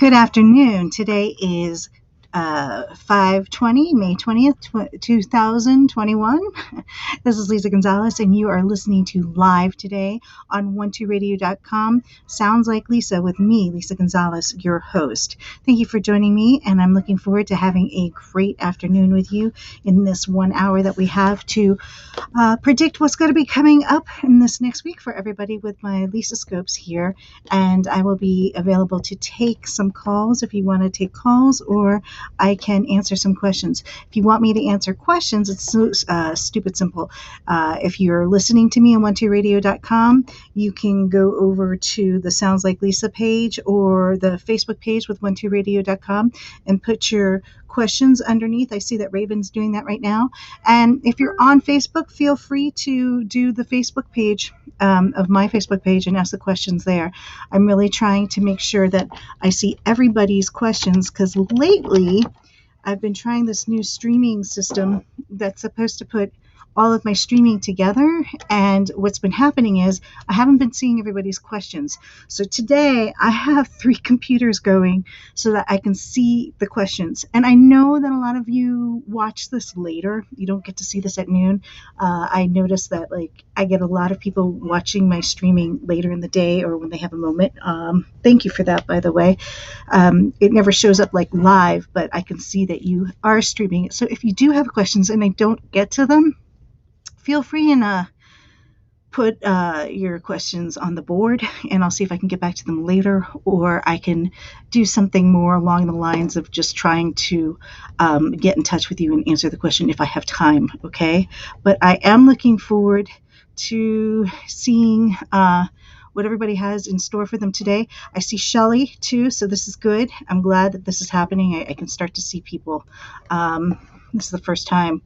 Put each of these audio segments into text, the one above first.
Good afternoon. Today is 5/20, May 20th, 2021. This is Lisa Gonzalez, and you are listening to Live today on 12radio.com. Sounds like Lisa with me, Lisa Gonzalez, your host. Thank you for joining me, and I'm looking forward to having a great afternoon with you in this 1 hour that we have to predict what's going to be coming up in this next week for everybody with my Lisa Scopes here. And I will be available to take some calls if you want to take calls, or I can answer some questions. If you want me to answer questions, it's so stupid simple. If you're listening to me on 12radio.com, you can go over to the Sounds Like Lisa page or the Facebook page with 12radio.com and put your questions underneath. I see that Raven's doing that right now. And if you're on Facebook, feel free to do the Facebook page of my Facebook page and ask the questions there. I'm really trying to make sure that I see everybody's questions, because lately I've been trying this new streaming system that's supposed to put all of my streaming together, and what's been happening is I haven't been seeing everybody's questions. So today I have 3 computers going so that I can see the questions. And I know that a lot of you watch this later. You don't get to see this at noon. I noticed that I get a lot of people watching my streaming later in the day or when they have a moment. Thank you for that, by the way. It never shows up like live, but I can see that you are streaming it. So if you do have questions and I don't get to them, feel free and put your questions on the board, and I'll see if I can get back to them later, or I can do something more along the lines of just trying to get in touch with you and answer the question if I have time, okay? But I am looking forward to seeing what everybody has in store for them today. I see Shelly too, so this is good. I'm glad that this is happening. I can start to see people. This is the first time.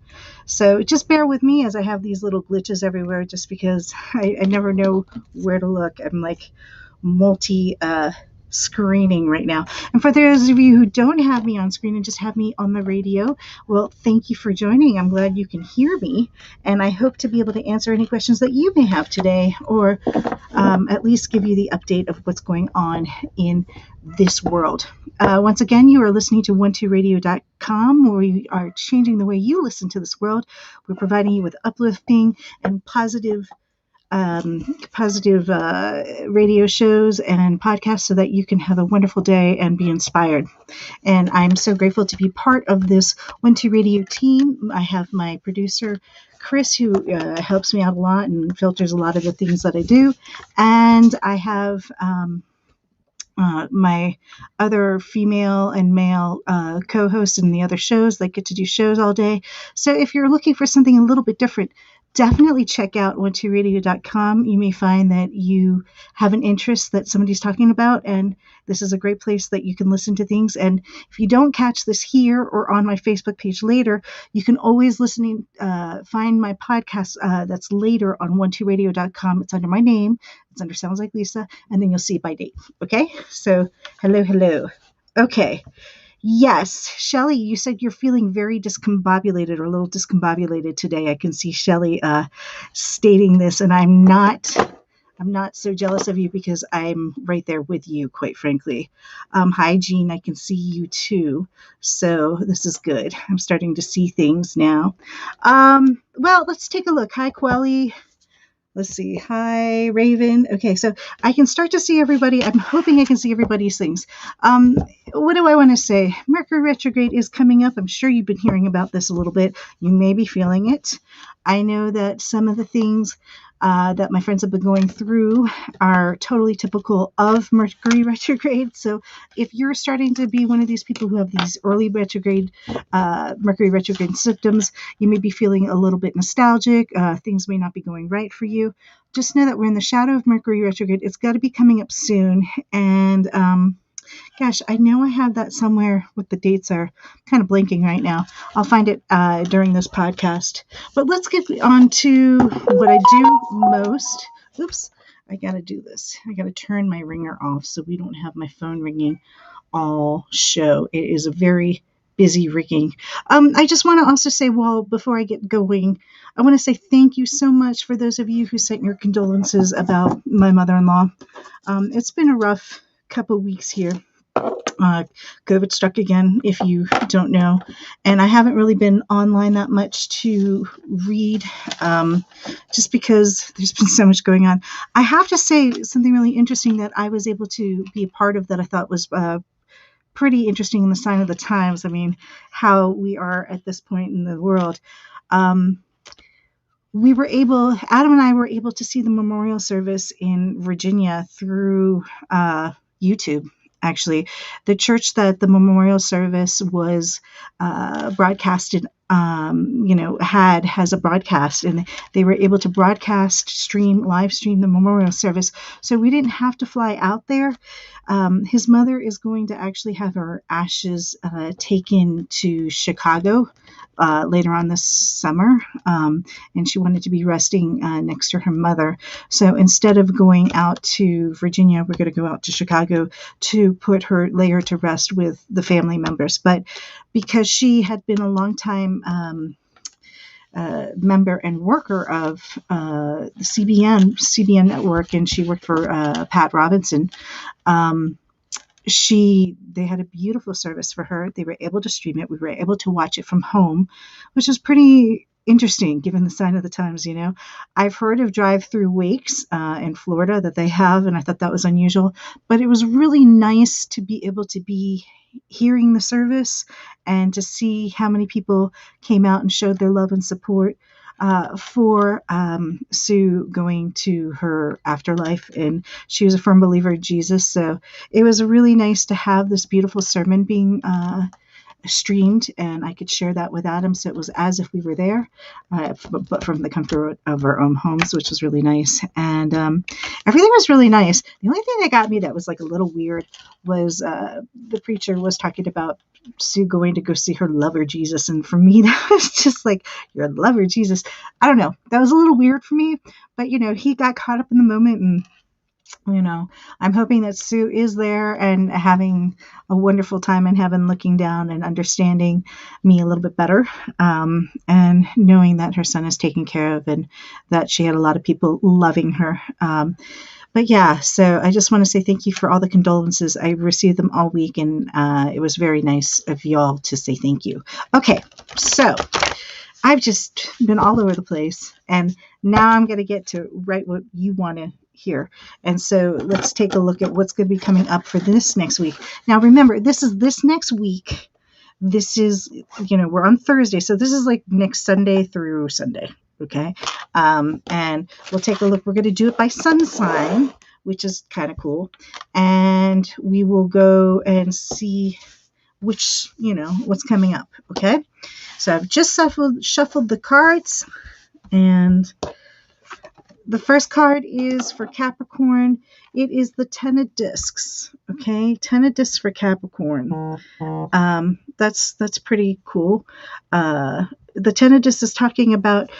So just bear with me as I have these little glitches everywhere, just because I never know where to look. I'm like screening right now. And for those of you who don't have me on screen and just have me on the radio, well, thank you for joining. I'm glad you can hear me, and I hope to be able to answer any questions that you may have today, or at least give you the update of what's going on in this world. Once again, you are listening to 12radio.com, where we are changing the way you listen to this world. We're providing you with uplifting and positive radio shows and podcasts so that you can have a wonderful day and be inspired. And I'm so grateful to be part of this 12 Radio team. I have my producer, Chris, who helps me out a lot and filters a lot of the things that I do. And I have my other female and male co-hosts in the other shows that get to do shows all day. So if you're looking for something a little bit different, definitely check out 12radio.com. You may find that you have an interest that somebody's talking about, and this is a great place that you can listen to things. And if you don't catch this here or on my Facebook page later, you can always find my podcast that's later on 12radio.com. It's under my name. It's under Sounds Like Lisa, and then you'll see it by date. Okay? So hello. Okay. Yes, Shelly, you said you're feeling very discombobulated, or a little discombobulated today. I can see Shelly stating this, and I'm not so jealous of you, because I'm right there with you, quite frankly. Hi, Jean, I can see you too. So this is good. I'm starting to see things now. Well, let's take a look. Hi, Quelly. Let's see. Hi, Raven. Okay, so I can start to see everybody. I'm hoping I can see everybody's things. What do I want to say? Mercury retrograde is coming up. I'm sure you've been hearing about this a little bit. You may be feeling it. I know that some of the things that my friends have been going through are totally typical of Mercury retrograde. So if you're starting to be one of these people who have these early Mercury retrograde symptoms, you may be feeling a little bit nostalgic. Things may not be going right for you. Just know that we're in the shadow of Mercury retrograde. It's got to be coming up soon. And gosh, I know I have that somewhere. What the dates are, kind of blinking right now. I'll find it during this podcast. But let's get on to what I do most. Oops, I got to do this. I got to turn my ringer off so we don't have my phone ringing all show. It is a very busy ringing. I just want to also say, well, before I get going, I want to say thank you so much for those of you who sent your condolences about my mother-in-law. It's been a rough couple weeks here. COVID struck again, if you don't know. And I haven't really been online that much to read, just because there's been so much going on. I have to say something really interesting that I was able to be a part of that I thought was pretty interesting in the sign of the times. I mean, how we are at this point in the world. Um, Adam and I were able to see the memorial service in Virginia through YouTube. Actually, the church that the memorial service was broadcasted, has a broadcast, and they were able to live stream the memorial service. So we didn't have to fly out there. His mother is going to actually have her ashes taken to Chicago later on this summer, and she wanted to be resting next to her mother. So instead of going out to Virginia, we're going to go out to Chicago to lay her to rest with the family members. But because she had been a long time member and worker of the CBN network, and she worked for Pat Robinson. They had a beautiful service for her. They were able to stream it. We were able to watch it from home, which was pretty interesting given the sign of the times. I've heard of drive-through wakes in Florida that they have, and I thought that was unusual, but it was really nice to be able to be hearing the service and to see how many people came out and showed their love and support for Sue going to her afterlife. And she was a firm believer in Jesus. So it was really nice to have this beautiful sermon being streamed, and I could share that with Adam. So it was as if we were there, but from the comfort of our own homes, which was really nice. And everything was really nice. The only thing that got me that was like a little weird was the preacher was talking about Sue going to go see her lover Jesus. And for me, that was just like, your lover Jesus. I don't know. That was a little weird for me, but he got caught up in the moment, and I'm hoping that Sue is there and having a wonderful time in heaven, looking down and understanding me a little bit better, and knowing that her son is taken care of and that she had a lot of people loving her. But yeah, so I just want to say thank you for all the condolences. I received them all week, and it was very nice of y'all to say thank you. Okay, so I've just been all over the place, and now I'm going to get to write what you want to hear. And so let's take a look at what's going to be coming up for this next week. Now, remember, this next week. This is, we're on Thursday, so this is like next Sunday through Sunday. Okay. And we'll take a look. We're going to do it by sun sign, which is kind of cool. And we will go and see which, what's coming up. Okay. So I've just shuffled the cards, and the first card is for Capricorn. It is the Ten of Discs. Okay, Ten of Discs for Capricorn. That's pretty cool. The Ten of Discs is talking about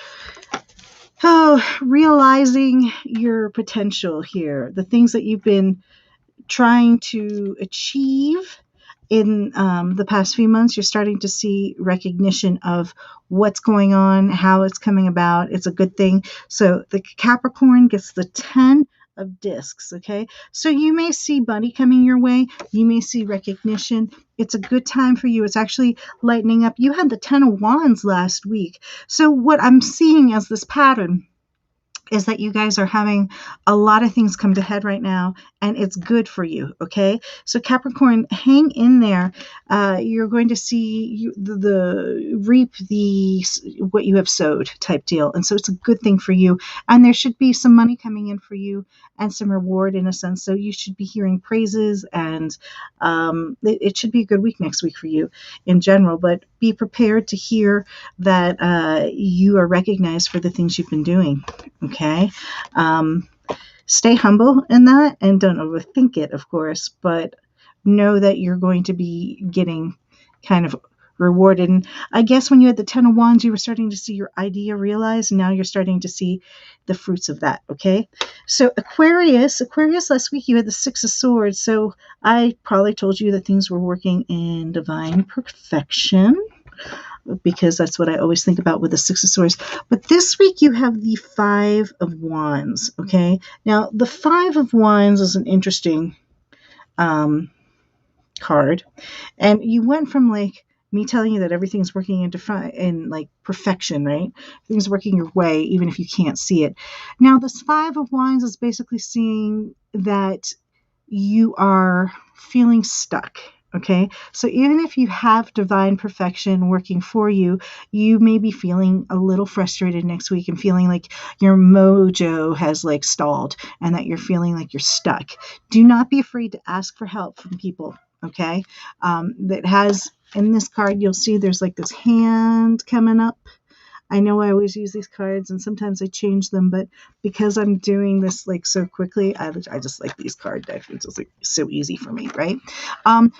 realizing your potential here, the things that you've been trying to achieve in the past few months. You're starting to see recognition of what's going on, how it's coming about. It's a good thing. So the Capricorn gets the 10 of discs. Okay. So you may see money coming your way. You may see recognition. It's a good time for you. It's actually lightening up. You had the 10 of Wands last week. So what I'm seeing as this pattern is that you guys are having a lot of things come to head right now, and it's good for you. Okay. So Capricorn, hang in there. You're going to see reap what you have sowed type deal. And so it's a good thing for you. And there should be some money coming in for you and some reward in a sense. So you should be hearing praises, and it should be a good week next week for you in general, but be prepared to hear that you are recognized for the things you've been doing. Okay. Stay humble in that, and don't overthink it, of course, but know that you're going to be getting kind of rewarded. And I guess when you had the 10 of Wands, you were starting to see your idea realized, and now you're starting to see the fruits of that. Okay. So Aquarius last week you had the 6 of Swords. So I probably told you that things were working in divine perfection, because that's what I always think about with the 6 of Swords. But this week you have the 5 of Wands. Okay. Now the 5 of Wands is an interesting card, and you went from like me telling you that everything's working in like perfection, right? Things working your way, even if you can't see it. Now, this Five of Wands is basically seeing that you are feeling stuck. Okay, so even if you have divine perfection working for you, you may be feeling a little frustrated next week and feeling like your mojo has like stalled and that you're feeling like you're stuck. Do not be afraid to ask for help from people. Okay, that has in this card, you'll see there's like this hand coming up. I know I always use these cards and sometimes I change them, but because I'm doing this like so quickly, I just like these card decks. It's just like so easy for me, right?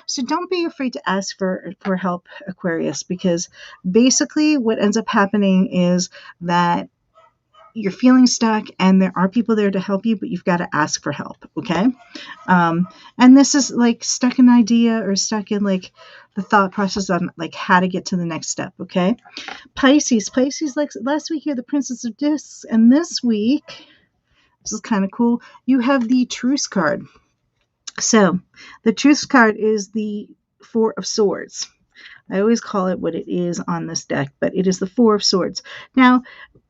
So don't be afraid to ask for help, Aquarius, because basically what ends up happening is that you're feeling stuck and there are people there to help you, but you've got to ask for help, okay? And this is like stuck in idea or stuck in like the thought process on like how to get to the next step, okay? Pisces, like last week, you're the Princess of Discs, and this week, this is kind of cool, you have the Truce card. So, the Truce card is the Four of Swords. I always call it what it is on this deck, but it is the Four of Swords. Now,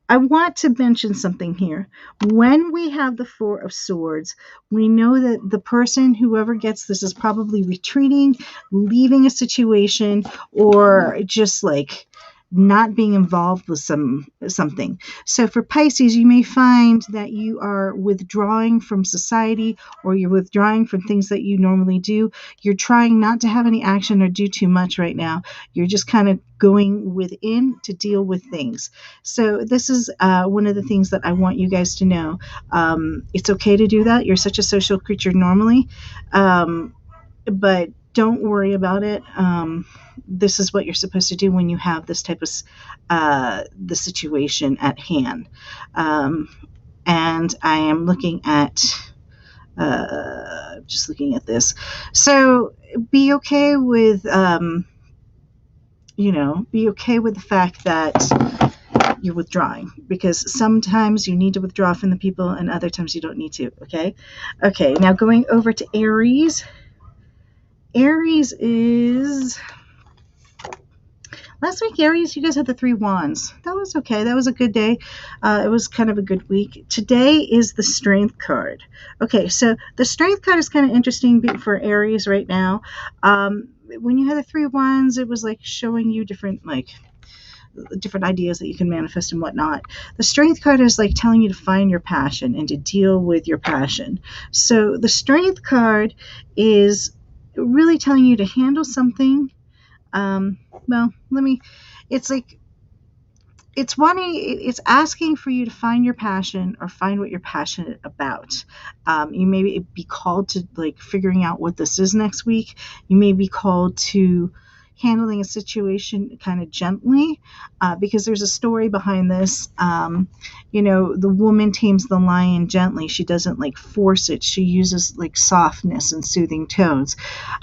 I want to mention something here. When we have the Four of Swords, we know that the person, whoever gets this, is probably retreating, leaving a situation, or just like not being involved with something. So for Pisces, you may find that you are withdrawing from society or you're withdrawing from things that you normally do. You're trying not to have any action or do too much right now. You're just kind of going within to deal with things. So this is one of the things that I want you guys to know. It's okay to do that. You're such a social creature normally, but don't worry about it. This is what you're supposed to do when you have this type of the situation at hand. And I am looking at just looking at this. So be okay with be okay with the fact that you're withdrawing, because sometimes you need to withdraw from the people and other times you don't need to. Okay, now going over to Aries. Aries is last week. Aries, you guys had the Three Wands. That was okay. That was a good day. It was kind of a good week. Today is the Strength card. Okay, so the Strength card is kind of interesting for Aries right now. When you had the Three Wands, it was like showing you different ideas that you can manifest and whatnot. The Strength card is like telling you to find your passion and to deal with your passion. So the Strength card is really telling you to handle something. It's like it's asking for you to find your passion or find what you're passionate about. You may be called to like figuring out what this is next week. You may be called to handling a situation kind of gently, because there's a story behind this. The woman tames the lion gently. She doesn't like force it. She uses like softness and soothing tones.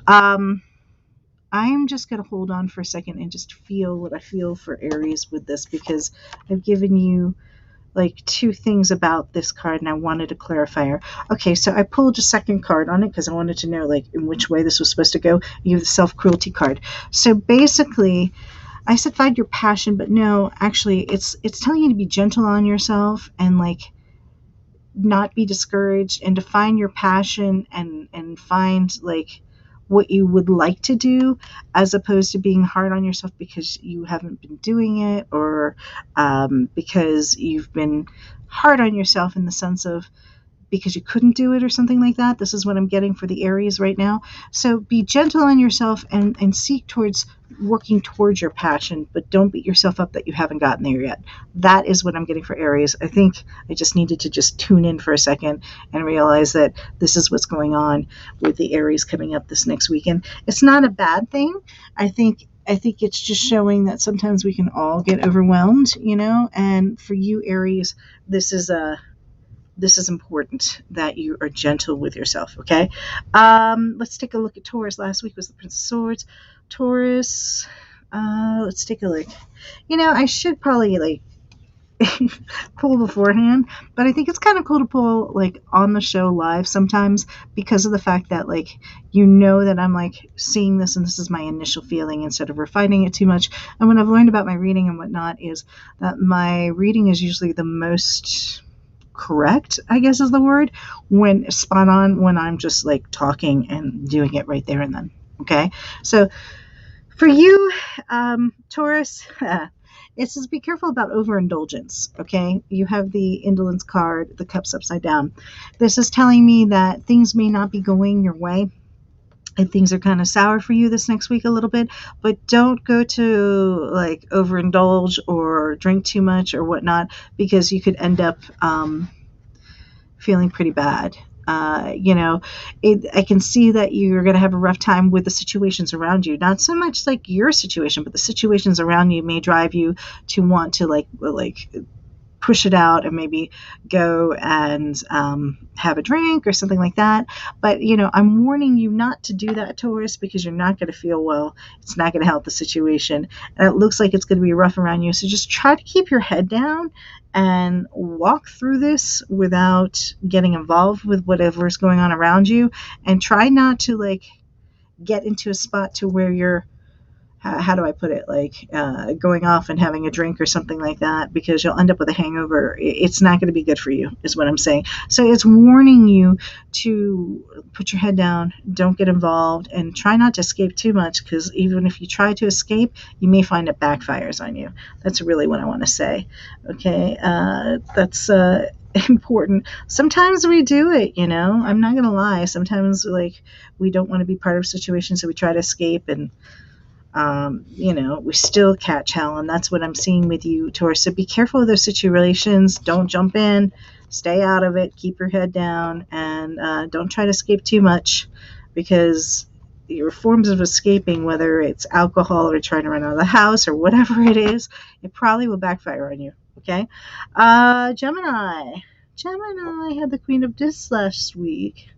I'm just going to hold on for a second and just feel what I feel for Aries with this, because I've given you like two things about this card and I wanted to clarify her. Okay, so I pulled a second card on it because I wanted to know like in which way this was supposed to go. You have the self-cruelty card. So basically, I said find your passion, but no, actually it's telling you to be gentle on yourself and like not be discouraged and to find your passion and find like what you would like to do, as opposed to being hard on yourself because you haven't been doing it, or because you've been hard on yourself in the sense of because you couldn't do it or something like that. This is what I'm getting for the Aries right now. So be gentle on yourself and seek towards working towards your passion, but don't beat yourself up that you haven't gotten there yet. That is what I'm getting for Aries. I think I just needed to just tune in for a second and realize that this is what's going on with the Aries coming up this next weekend. It's not a bad thing. I think it's just showing that sometimes we can all get overwhelmed, and for you, Aries, this is important that you are gentle with yourself, okay? Let's take a look at Taurus. Last week was the Prince of Swords. Taurus, let's take a look. I should probably pull beforehand, but I think it's kind of cool to pull like on the show live sometimes because of the fact that like that I'm like seeing this and this is my initial feeling instead of refining it too much. And what I've learned about my reading and whatnot is that my reading is usually the most correct, I guess is the word, when spot on when I'm just like talking and doing it right there and then. Okay, so for you, Taurus, it says be careful about overindulgence. Okay, you have the indolence card, the cups upside down. This is telling me that things may not be going your way and things are kind of sour for you this next week a little bit, but don't go to like overindulge or drink too much or whatnot because you could end up feeling pretty bad. I can see that you're going to have a rough time with the situations around you. Not so much like your situation, but the situations around you may drive you to want to like push it out and maybe go and have a drink or something like that. But, I'm warning you not to do that, Taurus, because you're not going to feel well. It's not going to help the situation. And it looks like it's going to be rough around you. So just try to keep your head down and walk through this without getting involved with whatever's going on around you. And try not to like get into a spot to where you're how do I put it, like going off and having a drink or something like that, because you'll end up with a hangover. It's not going to be good for you, is what I'm saying. So it's warning you to put your head down, don't get involved, and try not to escape too much, because even if you try to escape, you may find it backfires on you. That's really what I want to say. Okay, that's important. Sometimes we do it, I'm not going to lie. Sometimes like we don't want to be part of situations, so we try to escape and we still catch hell, and that's what I'm seeing with you, Taurus. So be careful of those situations. Don't jump in. Stay out of it. Keep your head down, and don't try to escape too much, because your forms of escaping, whether it's alcohol or trying to run out of the house or whatever it is, it probably will backfire on you. Okay, Gemini. Gemini had the Queen of Discs last week.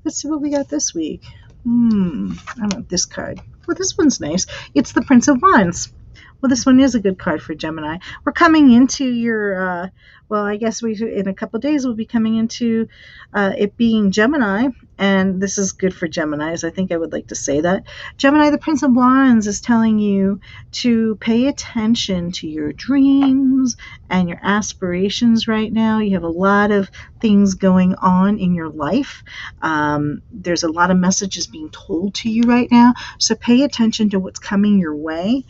Let's see what we got this week. I want this card. Well, this one's nice. It's the Prince of Wands. Well, this one is a good card for Gemini. We're coming into your, I guess in a couple of days we'll be coming into it being Gemini, and this is good for Geminis. I think I would like to say that. Gemini, the Prince of Wands, is telling you to pay attention to your dreams and your aspirations right now. You have a lot of things going on in your life. There's a lot of messages being told to you right now, so pay attention to what's coming your way.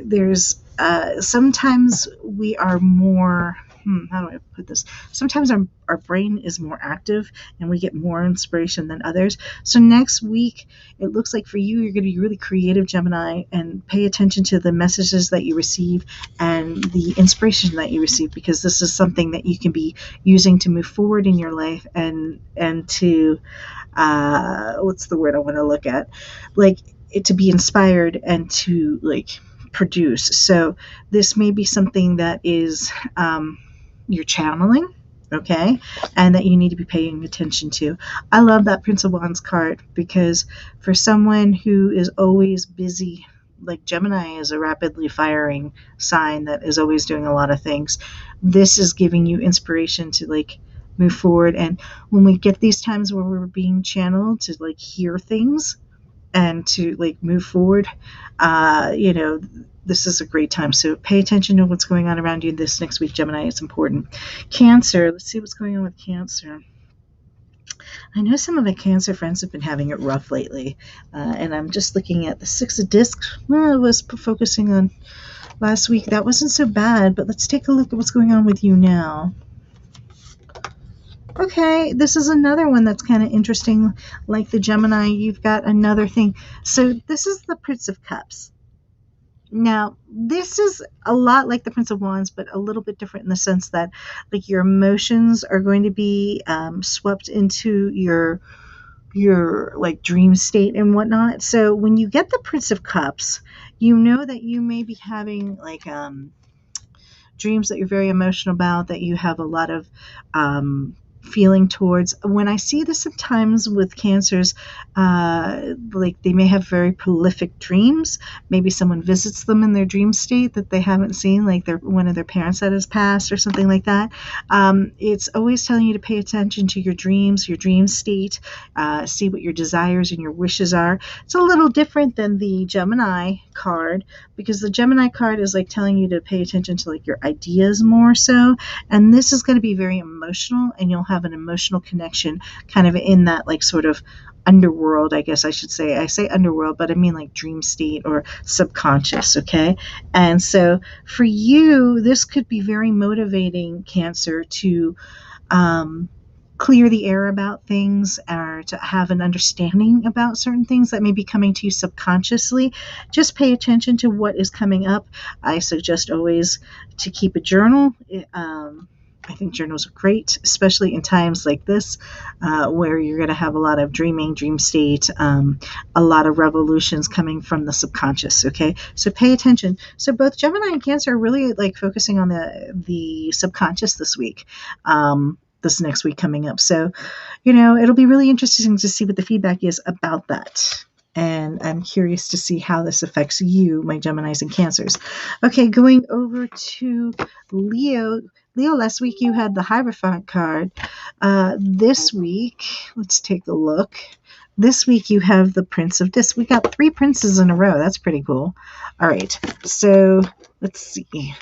There's sometimes we are more, how do I put this? Sometimes our brain is more active and we get more inspiration than others. So next week, it looks like for you, you're going to be really creative, Gemini, and pay attention to the messages that you receive and the inspiration that you receive, because this is something that you can be using to move forward in your life and to, what's the word I want to look at? Like, to be inspired and to like produce. So this may be something that is you're channeling, okay, and that you need to be paying attention to. I love that Prince of Wands card, because for someone who is always busy, like Gemini is a rapidly firing sign that is always doing a lot of things, this is giving you inspiration to like move forward. And when we get these times where we're being channeled to like hear things and to like move forward, this is a great time. So pay attention to what's going on around you this next week, Gemini. It's important. Cancer. Let's see what's going on with Cancer. I know some of my Cancer friends have been having it rough lately, and I'm just looking at the Six of Discs. I was focusing on last week. That wasn't so bad, but let's take a look at what's going on with you now. Okay, this is another one that's kind of interesting. Like the Gemini, you've got another thing. So this is the Prince of Cups. Now, this is a lot like the Prince of Wands, but a little bit different in the sense that like your emotions are going to be swept into your like dream state and whatnot. So when you get the Prince of Cups, you know that you may be having like dreams that you're very emotional about, that you have a lot of feeling towards. When I see this sometimes with cancers, like they may have very prolific dreams. Maybe someone visits them in their dream state that they haven't seen, like one of their parents that has passed or something like that. It's always telling you to pay attention to your dreams, your dream state, see what your desires and your wishes are. It's a little different than the Gemini card, because the Gemini card is like telling you to pay attention to like your ideas more so. And this is going to be very emotional, and you'll have an emotional connection kind of in that like sort of underworld, I guess I should say. I say underworld, but I mean like dream state or subconscious, okay? And so for you, this could be very motivating, Cancer, to clear the air about things, or to have an understanding about certain things that may be coming to you subconsciously. Just pay attention to what is coming up. I suggest always to keep a journal. I think journals are great, especially in times like this, where you're going to have a lot of dreaming, dream state, a lot of revolutions coming from the subconscious. Okay, so pay attention. So both Gemini and Cancer are really like focusing on the subconscious this week. This next week coming up. So, it'll be really interesting to see what the feedback is about that. And I'm curious to see how this affects you, my Geminis and Cancers. Okay, going over to Leo. Leo, last week you had the Hierophant card. This week, let's take a look. This week you have the Prince of Discs. We got 3 princes in a row. That's pretty cool. All right, so let's see.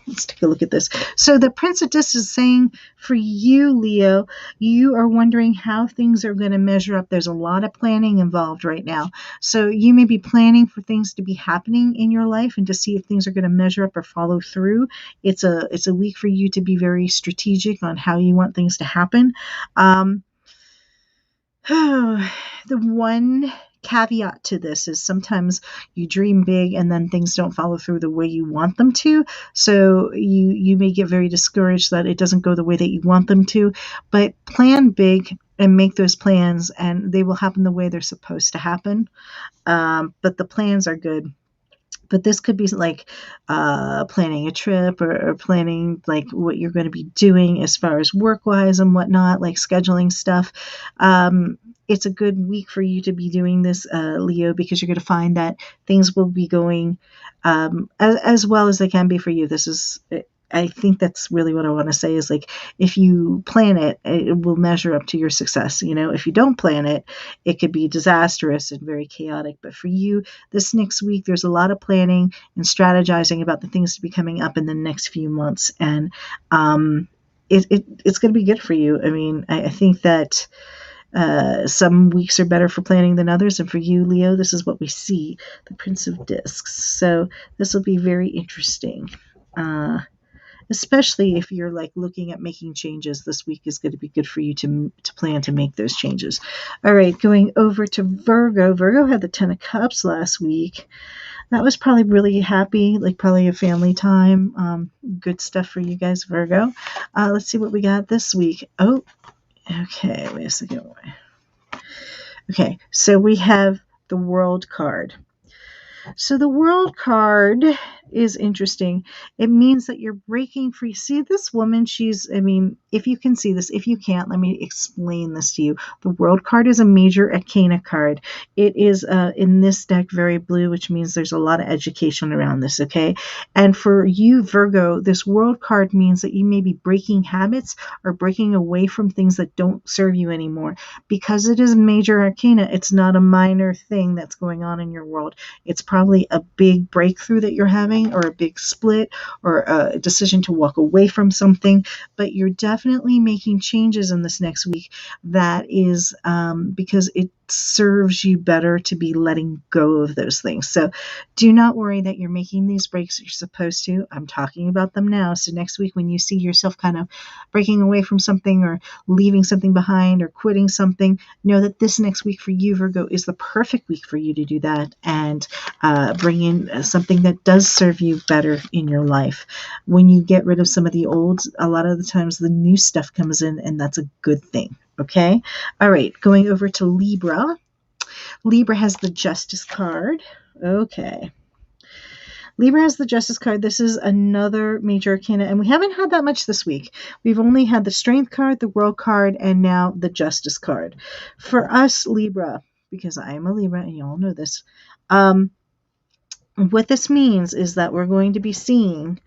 Let's take a look at this. So the Prince of Discs is saying for you, Leo, you are wondering how things are going to measure up. There's a lot of planning involved right now. So you may be planning for things to be happening in your life and to see if things are going to measure up or follow through. It's a week for you to be very strategic on how you want things to happen. The one caveat to this is sometimes you dream big and then things don't follow through the way you want them to. So you may get very discouraged that it doesn't go the way that you want them to. But plan big and make those plans, and they will happen the way they're supposed to happen. But the plans are good. But this could be like planning a trip or planning like what you're going to be doing as far as work-wise and whatnot, like scheduling stuff. It's a good week for you to be doing this, Leo, because you're going to find that things will be going as well as they can be for you. I think that's really what I want to say is like, if you plan it, it will measure up to your success. If you don't plan it, it could be disastrous and very chaotic. But for you, this next week, there's a lot of planning and strategizing about the things to be coming up in the next few months. And it's going to be good for you. I mean, I think that some weeks are better for planning than others. And for you, Leo, this is what we see, the Prince of Discs. So this will be very interesting. Especially if you're like looking at making changes, this week is going to be good for you to plan to make those changes. All right, going over to Virgo. Virgo had the 10 of Cups last week. That was probably really happy, like probably a family time. Good stuff for you guys, Virgo. Let's see what we got this week. Oh, okay, wait a second. Okay, so we have the World card. So the World card is interesting. It means that you're breaking free. See, this woman, if you can see this, if you can't, let me explain this to you. The World card is a major arcana card. It is in this deck very blue, which means there's a lot of education around this, okay? And for you, Virgo, this World card means that you may be breaking habits or breaking away from things that don't serve you anymore. Because it is major arcana, it's not a minor thing that's going on in your world. It's probably a big breakthrough that you're having, or a big split, or a decision to walk away from something. But you're definitely making changes in this next week. That is because it serves you better to be letting go of those things. So do not worry that you're making these breaks that you're supposed to. I'm talking about them now. So next week, when you see yourself kind of breaking away from something or leaving something behind or quitting something, know that this next week for you, Virgo, is the perfect week for you to do that and bring in something that does serve you better in your life. When you get rid of some of the old, a lot of the times the new stuff comes in, and that's a good thing. Okay. All right. Going over to Libra. Libra has the Justice card. Okay. Libra has the Justice card. This is another major arcana, and we haven't had that much this week. We've only had the Strength card, the World card, and now the Justice card. For us, Libra, because I am a Libra, and you all know this, what this means is that we're going to be seeing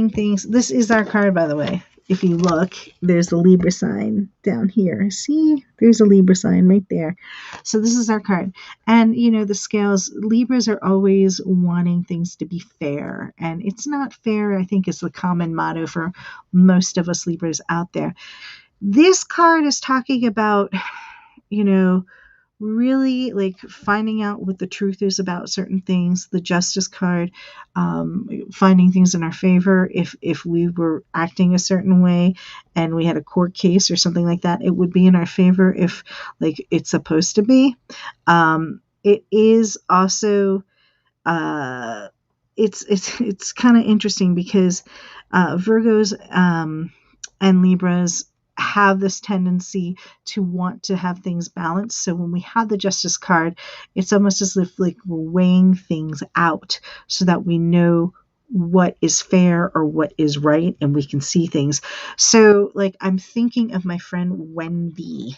things. This is our card, by the way. If you look, there's the Libra sign down here. See, there's a Libra sign right there. So this is our card. And, the scales, Libras are always wanting things to be fair. And it's not fair, I think, is the common motto for most of us Libras out there. This card is talking about, really like finding out what the truth is about certain things. The Justice card, finding things in our favor. If we were acting a certain way and we had a court case or something like that, it would be in our favor if like it's supposed to be. It is also it's kind of interesting because Virgos and Libras have this tendency to want to have things balanced. So when we have the Justice card, it's almost as if like we're weighing things out so that we know what is fair or what is right, and we can see things. So like I'm thinking of my friend Wendy,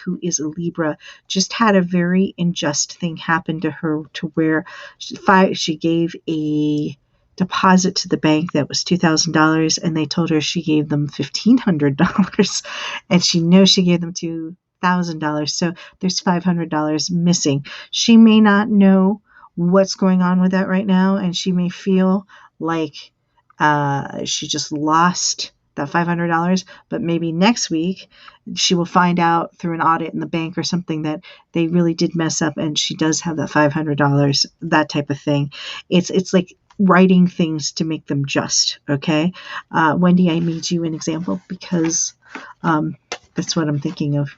who is a Libra, just had a very unjust thing happen to her to where she gave a deposit to the bank that was $2,000, and they told her she gave them $1,500, and she knows she gave them $2,000. So there's $500 missing. She may not know what's going on with that right now, and she may feel like she just lost that $500, but maybe next week she will find out through an audit in the bank or something that they really did mess up and she does have that $500, that type of thing. It's like writing things to make them just. Okay. Wendy, I made you an example because that's what I'm thinking of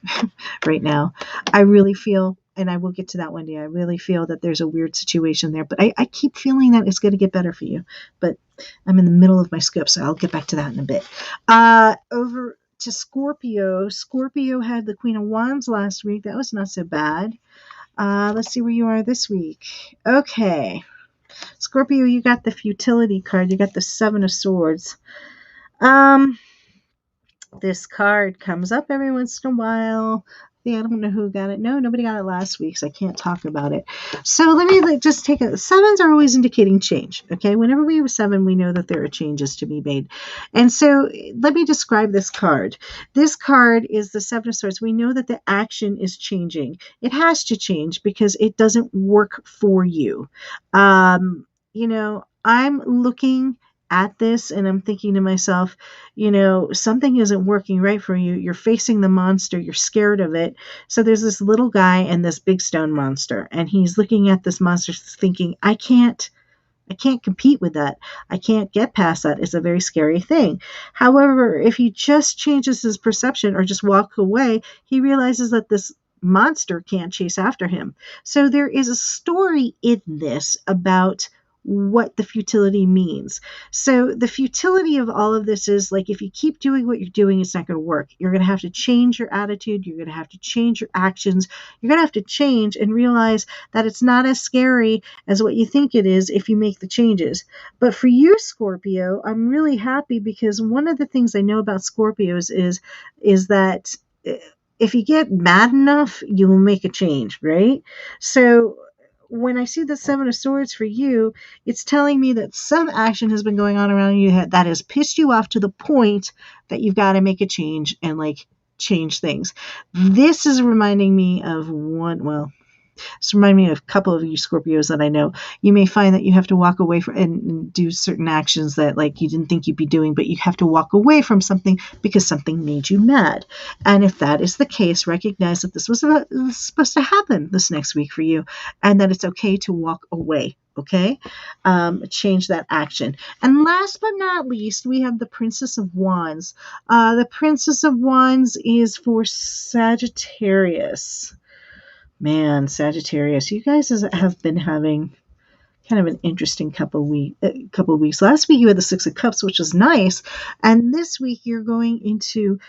right now. I really feel, and I will get to that, Wendy, I really feel that there's a weird situation there, but I keep feeling that it's going to get better for you, but I'm in the middle of my script, so I'll get back to that in a bit. Over to Scorpio. Scorpio had the Queen of Wands last week. That was not so bad. Let's see where you are this week. Okay. Scorpio, you got the Futility card. You got the Seven of Swords. This card comes up every once in a while. I don't know who got it. No, nobody got it last week, so I can't talk about it. So let me just take a... Sevens are always indicating change, okay? Whenever we have a 7, we know that there are changes to be made. And so let me describe this card. This card is the 7 of Swords. We know that the action is changing. It has to change because it doesn't work for you. I'm looking at this and I'm thinking to myself, something isn't working right for you. You're facing the monster. You're scared of it. So there's this little guy and this big stone monster, and he's looking at this monster thinking, I can't compete with that. I can't get past that. It's a very scary thing. However, if he just changes his perception or just walks away, he realizes that this monster can't chase after him. So there is a story in this about what the futility means. So the futility of all of this is like, if you keep doing what you're doing, it's not going to work. You're going to have to change your attitude. You're going to have to change your actions. You're going to have to change and realize that it's not as scary as what you think it is if you make the changes. But for you, Scorpio, I'm really happy because one of the things I know about Scorpios is that if you get mad enough, you will make a change, right? So when I see the 7 of Swords for you, it's telling me that some action has been going on around you that has pissed you off to the point that you've got to make a change and change things. This is reminding me of it's reminding me of a couple of you Scorpios that I know. You may find that you have to walk away from and do certain actions that you didn't think you'd be doing, but you have to walk away from something because something made you mad. And if that is the case, recognize that this was supposed to happen this next week for you, and that it's okay to walk away. Okay? Change that action. And last but not least, we have the Princess of Wands. The Princess of Wands is for Sagittarius. Man, Sagittarius, you guys have been having kind of an interesting couple of weeks. Last week you had the 6 of Cups, which was nice, and this week you're going into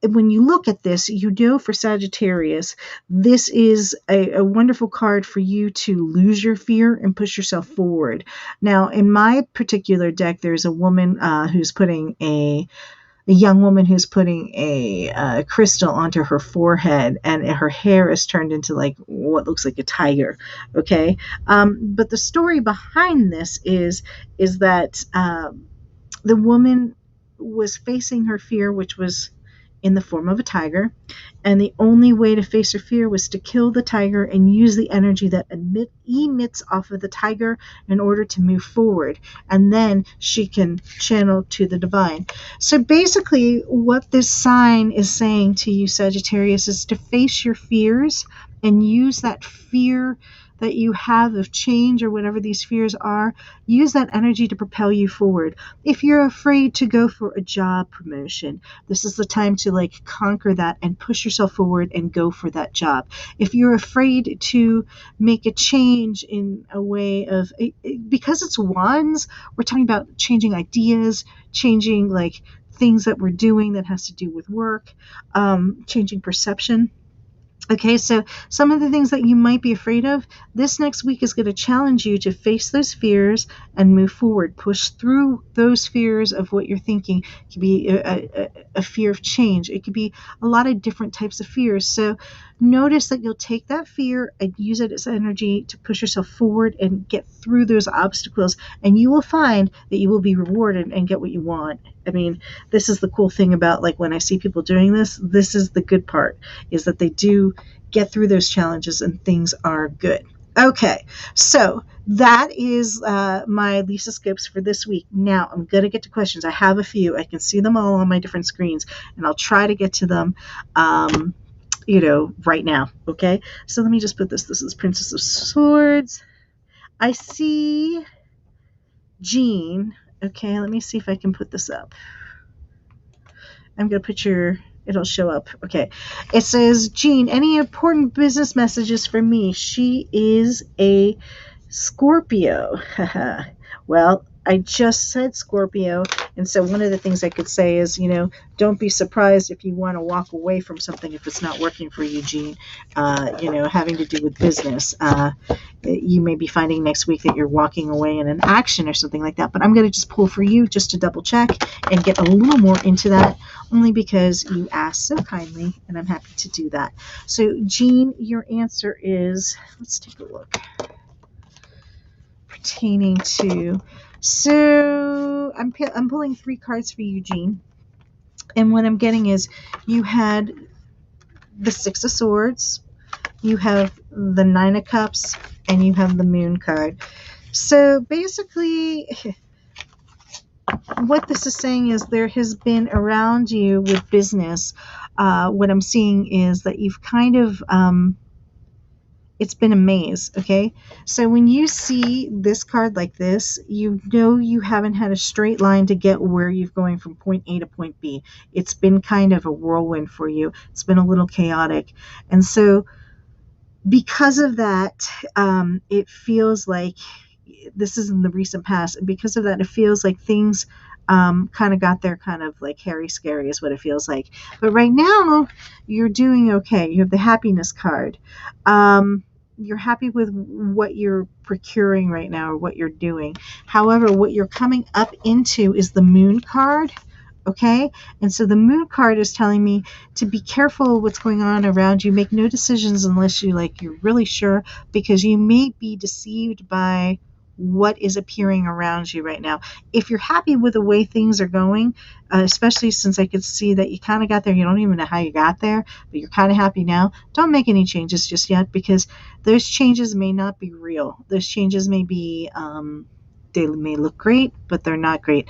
when you look at this, you know for Sagittarius, this is a wonderful card for you to lose your fear and push yourself forward. Now, in my particular deck, there's a woman who's putting a young woman who's putting a crystal onto her forehead, and her hair is turned into like what looks like a tiger. Okay, but the story behind this is that the woman was facing her fear, which was in the form of a tiger. And the only way to face her fear was to kill the tiger and use the energy that emits off of the tiger in order to move forward. And then she can channel to the divine. So basically, what this sign is saying to you, Sagittarius, is to face your fears and use that fear that you have of change or whatever these fears are, use that energy to propel you forward. If you're afraid to go for a job promotion, this is the time to like conquer that and push yourself forward and go for that job. If you're afraid to make a change in a way of, because it's wands, we're talking about changing ideas, changing like things that we're doing that has to do with work, changing perception. Okay, so some of the things that you might be afraid of, this next week is going to challenge you to face those fears and move forward. Push through those fears of what you're thinking. It could be a fear of change. It could be a lot of different types of fears. So notice that you'll take that fear and use it as energy to push yourself forward and get through those obstacles. And you will find that you will be rewarded and get what you want. I mean, this is the cool thing about like when I see people doing this, this is the good part, is that they do get through those challenges and things are good. Okay, so that is my Lisa Scopes for this week. Now I'm going to get to questions. I have a few. I can see them all on my different screens, and I'll try to get to them right now. Okay, so let me just put this. This is Princess of Swords. I see Jean. Okay, let me see if I can put this up. I'm going to put it'll show up. Okay. It says, Jean, any important business messages for me? She is a Scorpio. Well, I just said Scorpio. And so one of the things I could say is, don't be surprised if you want to walk away from something if it's not working for you, Jean, having to do with business. You may be finding next week that you're walking away in an action or something like that. But I'm going to just pull for you just to double check and get a little more into that, only because you asked so kindly, and I'm happy to do that. So, Jean, your answer is, let's take a look. Pertaining to, so I'm pulling 3 cards for you, Jean. And what I'm getting is you had the 6 of Swords, you have the 9 of Cups, and you have the Moon card. So basically, what this is saying is there has been around you with business, what I'm seeing is that you've kind of, it's been a maze, okay? So when you see this card like this, you know you haven't had a straight line to get where you're going from point A to point B. It's been kind of a whirlwind for you. It's been a little chaotic. And so because of that, it feels like, this is in the recent past, and because of that, it feels like things kind of got there kind of like hairy scary is what it feels like. But right now, you're doing okay. You have the happiness card. You're happy with what you're procuring right now or what you're doing. However, what you're coming up into is the Moon card. Okay, and so the Moon card is telling me to be careful of what's going on around you. Make no decisions unless you're really sure, because you may be deceived by what is appearing around you right now. If you're happy with the way things are going, especially since I could see that you kind of got there, you don't even know how you got there, but you're kind of happy now, don't make any changes just yet, because those changes may not be real. Those changes may be, they may look great, but they're not great.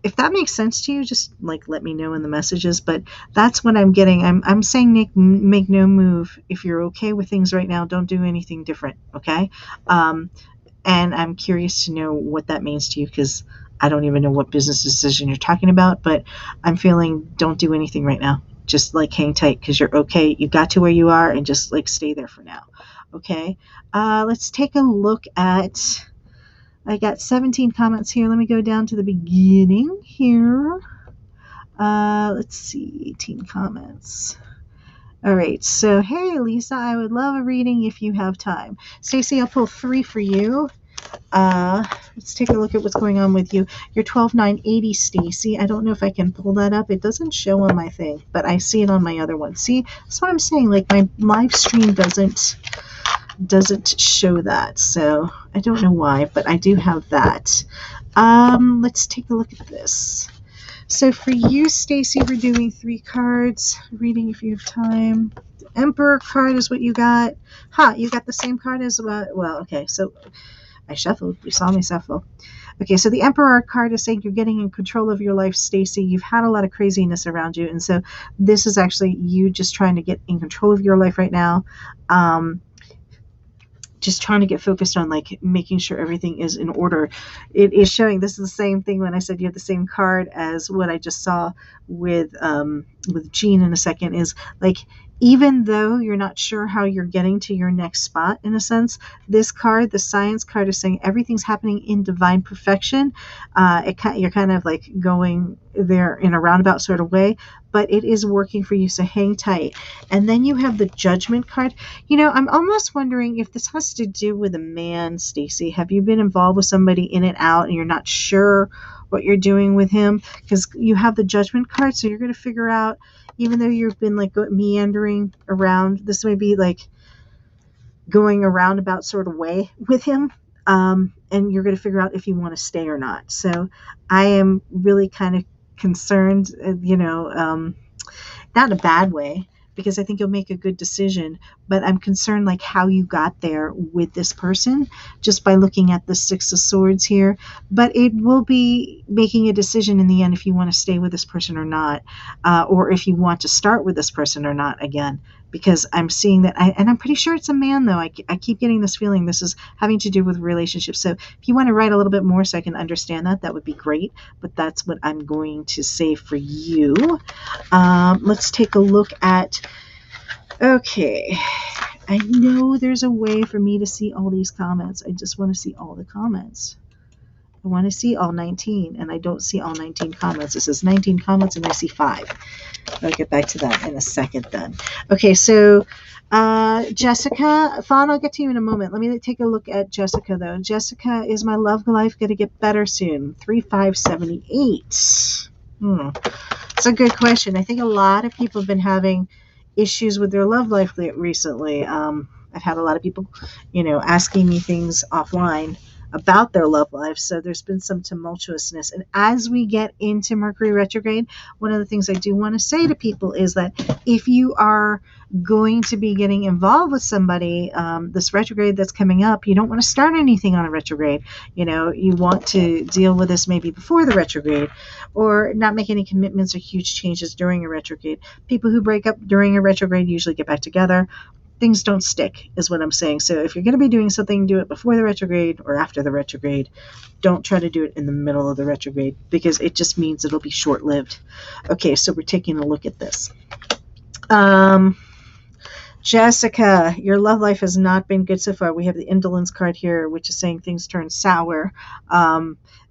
If that makes sense to you, just like let me know in the messages. But that's what I'm getting. I'm saying, Nick, make no move. If you're okay with things right now, don't do anything different. Okay. And I'm curious to know what that means to you, because I don't even know what business decision you're talking about. But I'm feeling don't do anything right now. Just like hang tight, because you're okay. You got to where you are, and just like stay there for now. Okay. Let's take a look at. I got 17 comments here. Let me go down to the beginning here. Let's see, 18 comments. All right, so hey Lisa, I would love a reading if you have time. Stacey, I'll pull 3 for you. Let's take a look at what's going on with you. You're 12980, Stacey. I don't know if I can pull that up. It doesn't show on my thing, but I see it on my other one. See, that's what I'm saying. Like my live stream doesn't show that, so I don't know why, but I do have that. Let's take a look at this. So for you, Stacey, we're doing 3 cards. Reading if you have time. The Emperor card is what you got. You got the same card as well. Okay, so I shuffled. You saw me shuffle. Okay, so the Emperor card is saying you're getting in control of your life, Stacey. You've had a lot of craziness around you, and so this is actually you just trying to get in control of your life right now. Just trying to get focused on like making sure everything is in order. It is showing this is the same thing when I said you have the same card as what I just saw with Jean in a second, is like even though you're not sure how you're getting to your next spot, in a sense, this card, the Science card, is saying everything's happening in divine perfection. You're kind of like going there in a roundabout sort of way, but it is working for you, so hang tight. And then you have the Judgment card. I'm almost wondering if this has to do with a man, Stacey. Have you been involved with somebody in and out and you're not sure what you're doing with him? Because you have the Judgment card, so you're going to figure out, even though you've been like meandering around, this may be like going a roundabout sort of way with him. And you're going to figure out if you want to stay or not. So I am really kind of concerned, not in a bad way, because I think you'll make a good decision, but I'm concerned like how you got there with this person just by looking at the 6 of Swords here. But it will be making a decision in the end if you want to stay with this person or not, or if you want to start with this person or not again, because I'm seeing that, and I'm pretty sure it's a man though. I keep getting this feeling this is having to do with relationships. So if you want to write a little bit more so I can understand that would be great, but that's what I'm going to say for you. Let's take a look at, okay, I know there's a way for me to see all these comments. I just want to see all the comments. I want to see all 19, and I don't see all 19 comments. It says 19 comments, and I see 5. I'll get back to that in a second then. Okay, so Jessica, Fawn, I'll get to you in a moment. Let me take a look at Jessica, though. Jessica, is my love life going to get better soon? 3578. It's a good question. I think a lot of people have been having issues with their love life recently. I've had a lot of people, asking me things offline about their love life, so there's been some tumultuousness. And as we get into Mercury retrograde, one of the things I do want to say to people is that if you are going to be getting involved with somebody, this retrograde that's coming up, you don't want to start anything on a retrograde. You want to deal with this maybe before the retrograde, or not make any commitments or huge changes during a retrograde. People who break up during a retrograde usually get back together. Things don't stick, is what I'm saying. So if you're going to be doing something, do it before the retrograde or after the retrograde. Don't try to do it in the middle of the retrograde, because it just means it'll be short-lived. Okay, so we're taking a look at this. Jessica, your love life has not been good so far. We have the Indolence card here, which is saying things turn sour.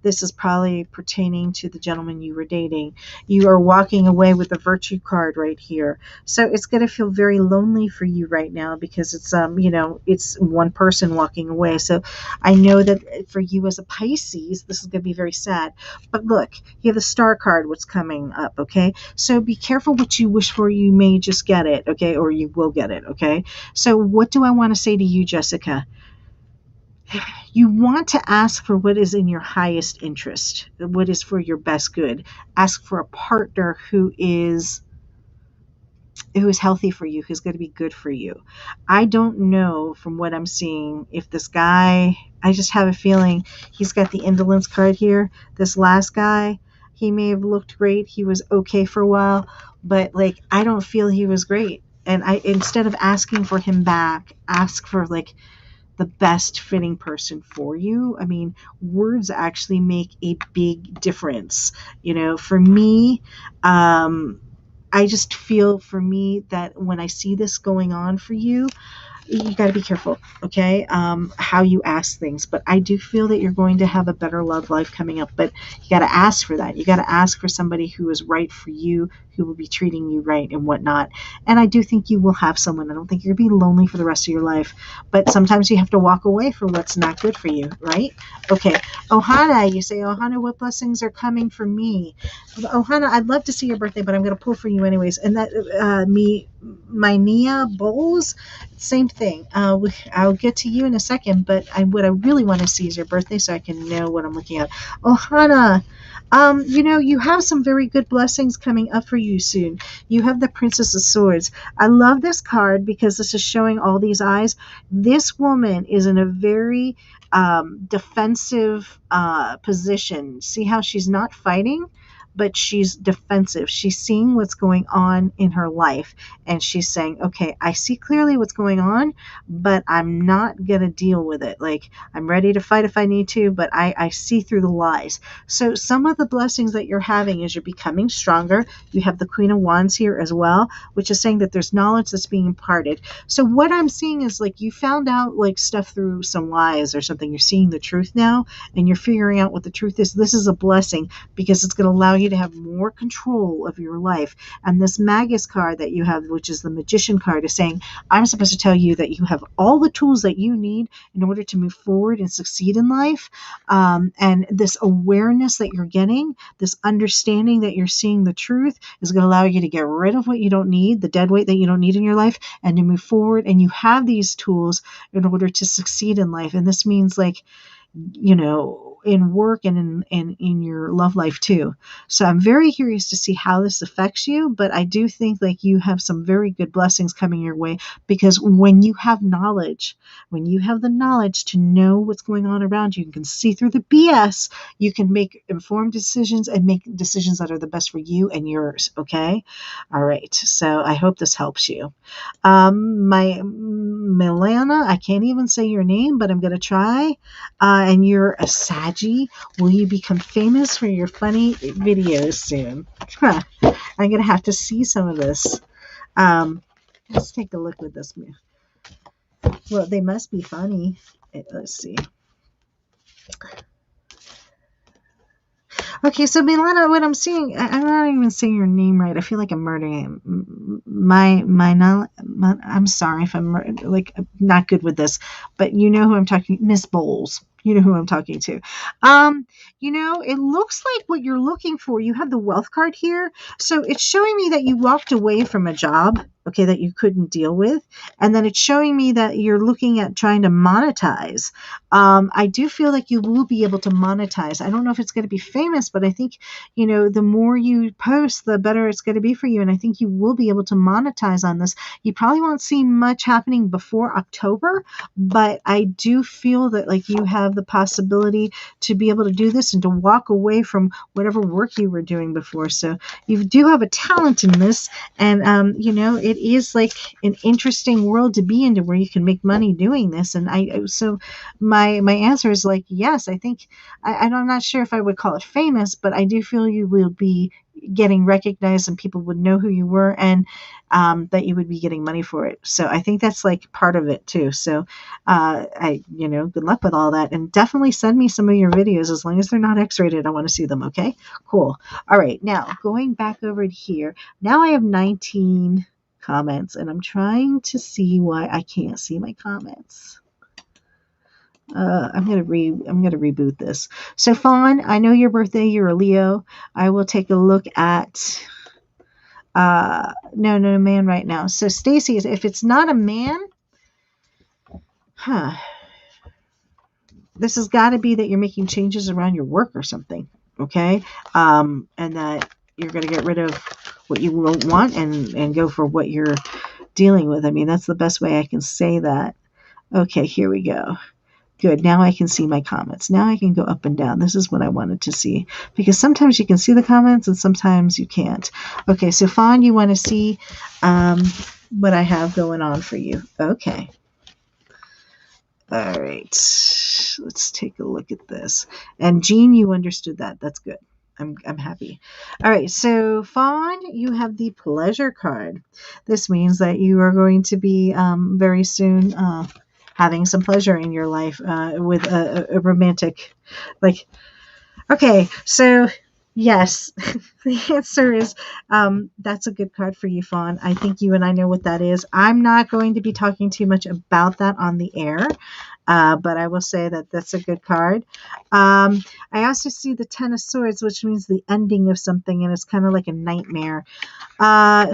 This is probably pertaining to the gentleman you were dating. You are walking away with the Virtue card right here. So it's going to feel very lonely for you right now, because it's, it's one person walking away. So I know that for you as a Pisces, this is going to be very sad. But look, you have the Star card, what's coming up, okay? So be careful what you wish for. You may just get it, okay? Or you will get it, okay? So what do I want to say to you, Jessica? You want to ask for what is in your highest interest, what is for your best good. Ask for a partner who is healthy for you, who's going to be good for you. I don't know from what I'm seeing if this guy, I just have a feeling he's got the Indolence card here. This last guy, he may have looked great. He was okay for a while, but like, I don't feel he was great. And instead of asking for him back, ask for like the best fitting person for you. I mean, words actually make a big difference. For me, I just feel for me that when I see this going on for you, you got to be careful, okay, how you ask things. But I do feel that you're going to have a better love life coming up. But you got to ask for that. You got to ask for somebody who is right for you, who will be treating you right and whatnot. And I do think you will have someone. I don't think you're going to be lonely for the rest of your life. But sometimes you have to walk away from what's not good for you, right? Okay. Ohana, you say, Ohana, what blessings are coming for me? Ohana, I'd love to see your birthday, but I'm going to pull for you anyways. And that, my Nia Bowles, same thing. I'll get to you in a second, but what I really want to see is your birthday so I can know what I'm looking at. Ohana, you have some very good blessings coming up for you soon. You have the Princess of Swords. I love this card because this is showing all these eyes. This woman is in a very defensive position. See how she's not fighting, but she's defensive. She's seeing what's going on in her life, and she's saying, okay, I see clearly what's going on, but I'm not going to deal with it. Like, I'm ready to fight if I need to, but I see through the lies. So some of the blessings that you're having is you're becoming stronger. You have the Queen of Wands here as well, which is saying that there's knowledge that's being imparted. So what I'm seeing is like you found out like stuff through some lies or something. You're seeing the truth now, and you're figuring out what the truth is. This is a blessing because it's going to allow you to have more control of your life. And this Magus card that you have, which is the Magician card, is saying, I'm supposed to tell you that you have all the tools that you need in order to move forward and succeed in life. And this awareness that you're getting, this understanding that you're seeing the truth, is going to allow you to get rid of what you don't need, the dead weight that you don't need in your life, and to move forward. And you have these tools in order to succeed in life. And this means like, in work and in your love life too. So I'm very curious to see how this affects you, but I do think like you have some very good blessings coming your way, because when you have knowledge, when you have the knowledge to know what's going on around you, you can see through the BS, you can make informed decisions and make decisions that are the best for you and yours. Okay. All right. So I hope this helps you. My Milana, I can't even say your name, but I'm going to try. And you're a Saggy. Will you become famous for your funny videos soon? Huh. I'm going to have to see some of this. Let's take a look with this. Well, they must be funny. Let's see. Okay, so Milana, what I'm seeing, I'm not even saying your name right. I feel like I'm murdering it. I'm sorry if I'm like not good with this, but you know who I'm talking. Miss Bowles. You know who I'm talking to. It looks like what you're looking for. You have the wealth card here, so it's showing me that you walked away from a job, okay, that you couldn't deal with, and then it's showing me that you're looking at trying to monetize. I do feel like you will be able to monetize. I don't know if it's going to be famous, but I think, the more you post, the better it's going to be for you. And I think you will be able to monetize on this. You probably won't see much happening before October, but I do feel that like you have the possibility to be able to do this and to walk away from whatever work you were doing before. So you do have a talent in this. And, it is like an interesting world to be into where you can make money doing this. And so my answer is like, yes, I think, I'm not sure if I would call it famous, but I do feel you will be getting recognized and people would know who you were, and that you would be getting money for it. So I think that's like part of it too. So good luck with all that, and definitely send me some of your videos. As long as they're not X-rated, I want to see them. Okay, cool. All right, now going back over here, now I have 19 comments, and I'm trying to see why I can't see my comments. I'm gonna reboot this. So Fawn, I know your birthday. You're a Leo. I will take a look at. No man right now. So Stacy, if it's not a man, this has got to be that you're making changes around your work or something. Okay, and that you're gonna get rid of what you don't want and go for what you're dealing with. I mean, that's the best way I can say that. Okay, here we go. Good. Now I can see my comments. Now I can go up and down. This is what I wanted to see, because sometimes you can see the comments and sometimes you can't. Okay, so Fawn, you want to see what I have going on for you. Okay. All right. Let's take a look at this. And Jean, you understood that. That's good. I'm happy. All right, so Fawn, you have the pleasure card. This means that you are going to be very soon having some pleasure in your life with a romantic, like. Okay, so yes, the answer is that's a good card for you, Fawn. I think you and I know what that is. I'm not going to be talking too much about that on the air, but I will say that that's a good card. I also see the Ten of Swords, which means the ending of something, and it's kind of like a nightmare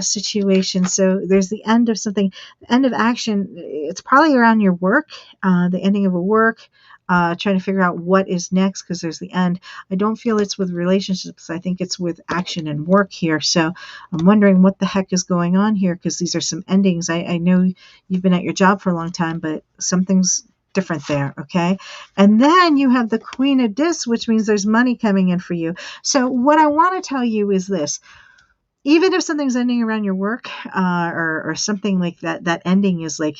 situation. So there's the end of something, the end of action. It's probably around your work, the ending of a work. Trying to figure out what is next because there's the end. I don't feel it's with relationships. I think it's with action and work here. So I'm wondering what the heck is going on here because these are some endings. I know you've been at your job for a long time, but something's different there. Okay. And then you have the Queen of Discs, which means there's money coming in for you. So what I want to tell you is this. Even if something's ending around your work or something like that, that ending is like,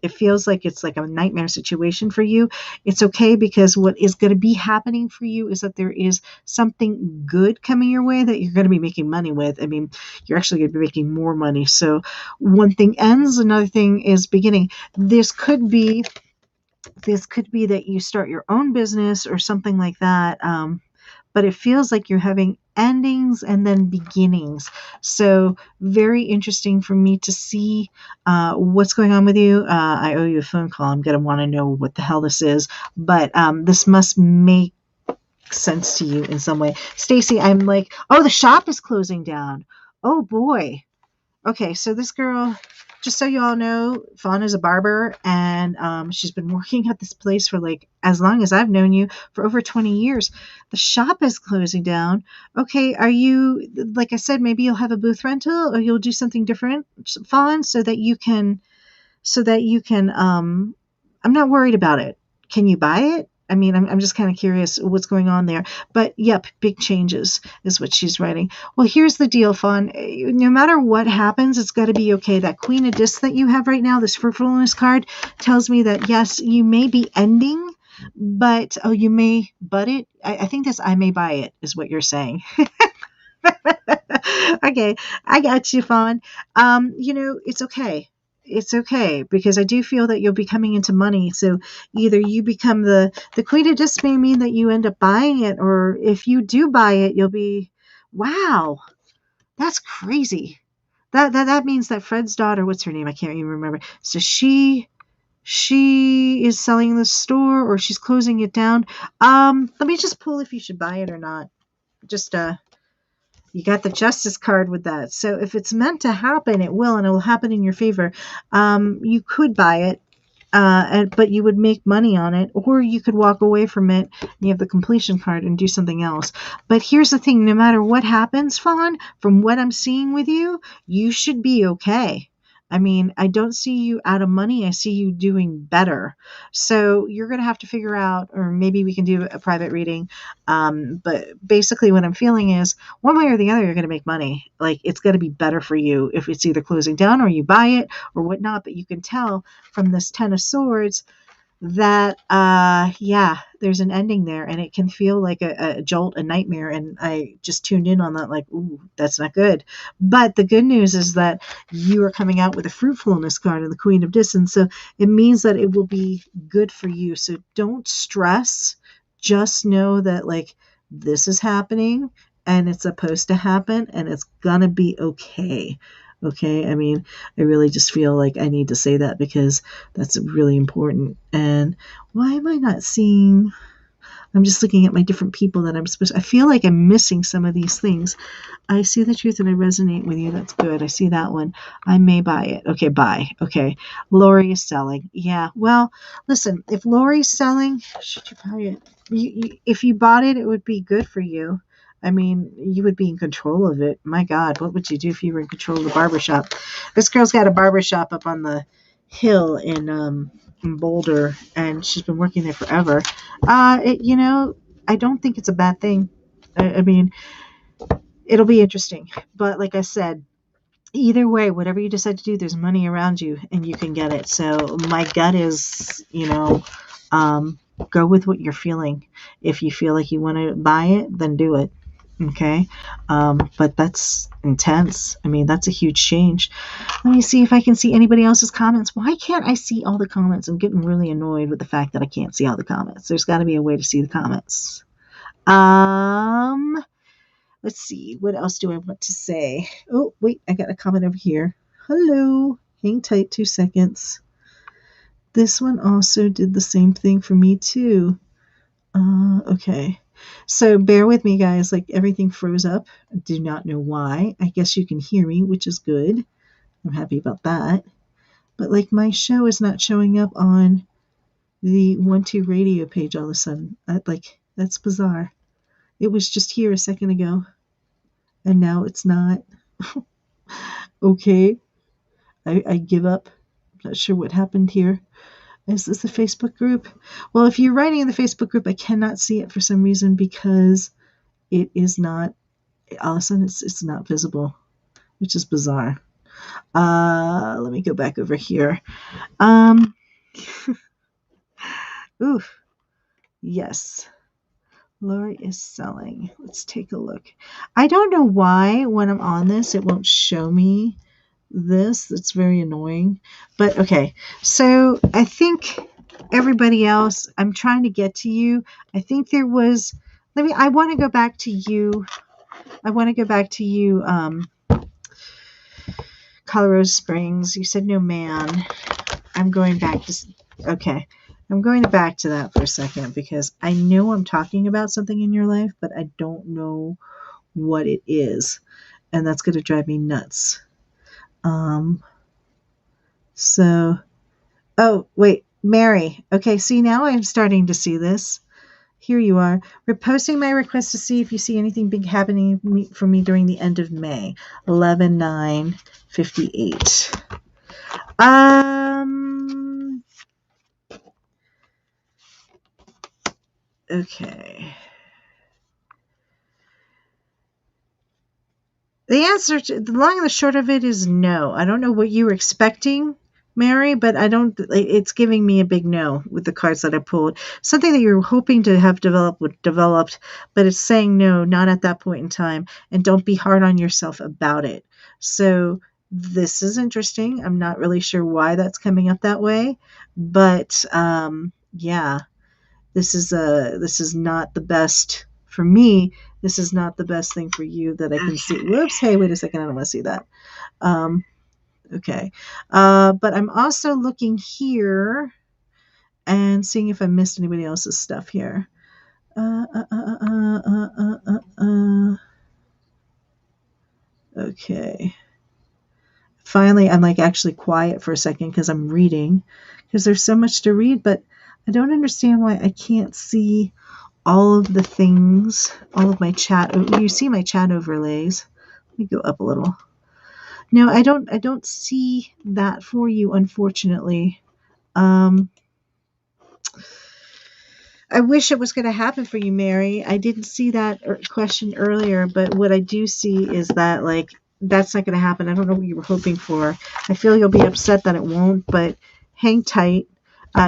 it feels like it's like a nightmare situation for you. It's okay because what is going to be happening for you is that there is something good coming your way that you're going to be making money with. I mean, you're actually going to be making more money. So one thing ends, another thing is beginning. This could be that you start your own business or something like that. But it feels like you're having endings and then beginnings. So very interesting for me to see what's going on with you. I owe you a phone call. I'm going to want to know what the hell this is. But this must make sense to you in some way. Stacy, I'm like, oh, the shop is closing down. Oh, boy. Okay, so this girl, just so you all know, Fawn is a barber, and she's been working at this place for like as long as I've known you, for over 20 years. The shop is closing down. Okay, are you, like I said, maybe you'll have a booth rental or you'll do something different, Fawn, so that you can, I'm not worried about it. Can you buy it? I mean, I'm just kind of curious what's going on there. But yep, big changes is what she's writing. Well, here's the deal, Fawn. No matter what happens, it's got to be okay. That Queen of Discs that you have right now, this fruitfulness card, tells me that yes, you may be ending, but you may butt it. I think that's I may buy it is what you're saying. Okay, I got you, Fawn. It's okay. It's okay because I do feel that you'll be coming into money. So either you become the Queen of Discs may mean that you end up buying it, or if you do buy it, you'll be, wow, that's crazy. That means that Fred's daughter, what's her name? I can't even remember. So she is selling the store or she's closing it down. Let me just pull if you should buy it or not. Just you got the Justice card with that. So if it's meant to happen, it will, and it will happen in your favor. You could buy it, but you would make money on it, or you could walk away from it. And you have the completion card and do something else. But here's the thing: no matter what happens, Fawn, from what I'm seeing with you, you should be okay. I mean, I don't see you out of money. I see you doing better. So you're going to have to figure out, or maybe we can do a private reading. But basically what I'm feeling is one way or the other, you're going to make money. Like it's going to be better for you if it's either closing down or you buy it or whatnot. But you can tell from this Ten of Swords that yeah, there's an ending there, and it can feel like a jolt, a nightmare. And I just tuned in on that, like, ooh, that's not good. But the good news is that you are coming out with a fruitfulness card and the Queen of Discs, and so it means that it will be good for you. So don't stress. Just know that like this is happening and it's supposed to happen and it's gonna be okay. Okay, I mean, I really just feel like I need to say that because that's really important. And why am I not seeing? I'm just looking at my different people that I'm supposed I feel like I'm missing some of these things. I see the truth and I resonate with you. That's good. I see that one. I may buy it. Okay, buy. Okay. Lori is selling. Yeah. Well, listen, if Lori's selling, should you buy it? If you bought it, it would be good for you. I mean, you would be in control of it. My God, what would you do if you were in control of the barbershop? This girl's got a barbershop up on the hill in Boulder, and she's been working there forever. I don't think it's a bad thing. I mean, it'll be interesting. But like I said, either way, whatever you decide to do, there's money around you, and you can get it. So my gut is, go with what you're feeling. If you feel like you want to buy it, then do it. Okay. But that's intense. I mean, that's a huge change. Let me see if I can see anybody else's comments. Why can't I see all the comments? I'm getting really annoyed with the fact that I can't see all the comments. There's got to be a way to see the comments. Let's see. What else do I want to say? Oh, wait, I got a comment over here. Hello. Hang tight 2 seconds. This one also did the same thing for me too. Okay. So bear with me, guys. Like everything froze up. I do not know why. I guess you can hear me, which is good. I'm happy about that. But like my show is not showing up on the 1-2 radio page all of a sudden. That's bizarre. It was just here a second ago, and now it's not. Okay. I give up. I'm not sure what happened here. Is this a Facebook group? Well, if you're writing in the Facebook group, I cannot see it for some reason because it is not. All of a sudden, it's not visible, which is bizarre. Let me go back over here. Um, oof. Yes. Lori is selling. Let's take a look. I don't know why when I'm on this, it won't show me this. It's very annoying. But okay. So I think everybody else, I'm trying to get to you. I think there was, I want to go back to you. Colorado Springs. You said no man. I'm going back to, okay. I'm going back to that for a second because I know I'm talking about something in your life, but I don't know what it is. And that's going to drive me nuts. Oh, wait, Mary. Okay, see, now I'm starting to see this. Here you are. Reposting my request to see if you see anything big happening for me during the end of May. 11/9/58. Okay. The answer to the long and the short of it is no. I don't know what you were expecting, Mary, but I don't. It's giving me a big no with the cards that I pulled. Something that you're hoping to have developed, but it's saying no, not at that point in time, and don't be hard on yourself about it. So this is interesting. I'm not really sure why that's coming up that way, but yeah, this is not the best for me. This is not the best thing for you that I can see. Whoops! Hey, wait a second. I don't want to see that. Okay. But I'm also looking here and seeing if I missed anybody else's stuff here. Okay. Finally, I'm like actually quiet for a second because I'm reading because there's so much to read, but I don't understand why I can't see all of the things, all of my chat. You see my chat overlays. Let me go up a little. No, I don't see that for you, unfortunately. I wish it was going to happen for you, Mary. I didn't see that question earlier, but what I do see is that like that's not going to happen. I don't know what you were hoping for. I feel you'll be upset that it won't, but hang tight.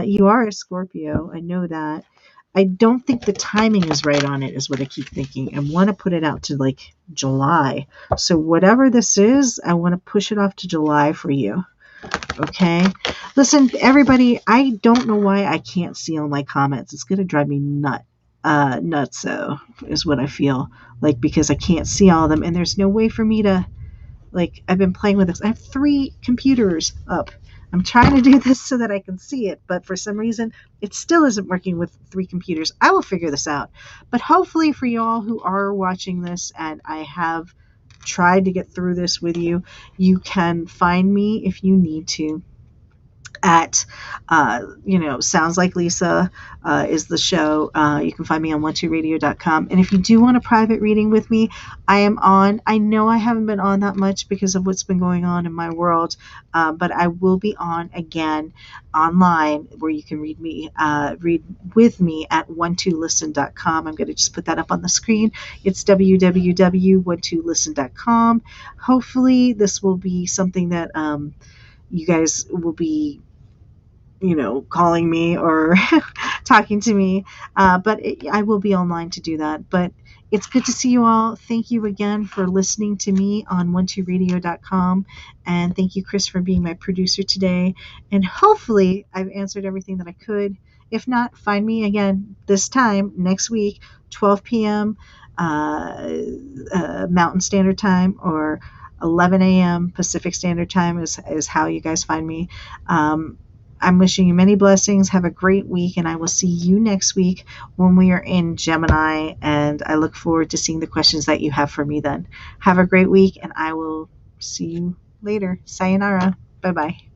You are a Scorpio. I know that. I don't think the timing is right on it, is what I keep thinking. I want to put it out to like July. So whatever this is, I want to push it off to July for you. Okay. Listen, everybody, I don't know why I can't see all my comments. It's going to drive me nuts, so is what I feel like, because I can't see all of them. And there's no way for me to, like, I've been playing with this. I have 3 computers up. I'm trying to do this so that I can see it, but for some reason, it still isn't working with 3 computers. I will figure this out. But hopefully for y'all who are watching this, and I have tried to get through this with you, you can find me if you need to at Sounds Like Lisa is the show. You can find me on 12radio.com. And if you do want a private reading with me, I am on. I know I haven't been on that much because of what's been going on in my world, but I will be on again online where you can read with me at 12listen.com. I'm going to just put that up on the screen. It's www.12listen.com. Hopefully this will be something that you guys will be calling me or talking to me, but I will be online to do that. But It's good to see you all. Thank you again for listening to me on 12radio.com. And thank you, Chris, for being my producer today. And hopefully, I've answered everything that I could. If not, find me again this time next week, 12 p.m. Mountain Standard Time, or 11 a.m. Pacific Standard Time is how you guys find me. I'm wishing you many blessings. Have a great week, and I will see you next week when we are in Gemini. And I look forward to seeing the questions that you have for me then. Have a great week, and I will see you later. Sayonara. Bye bye.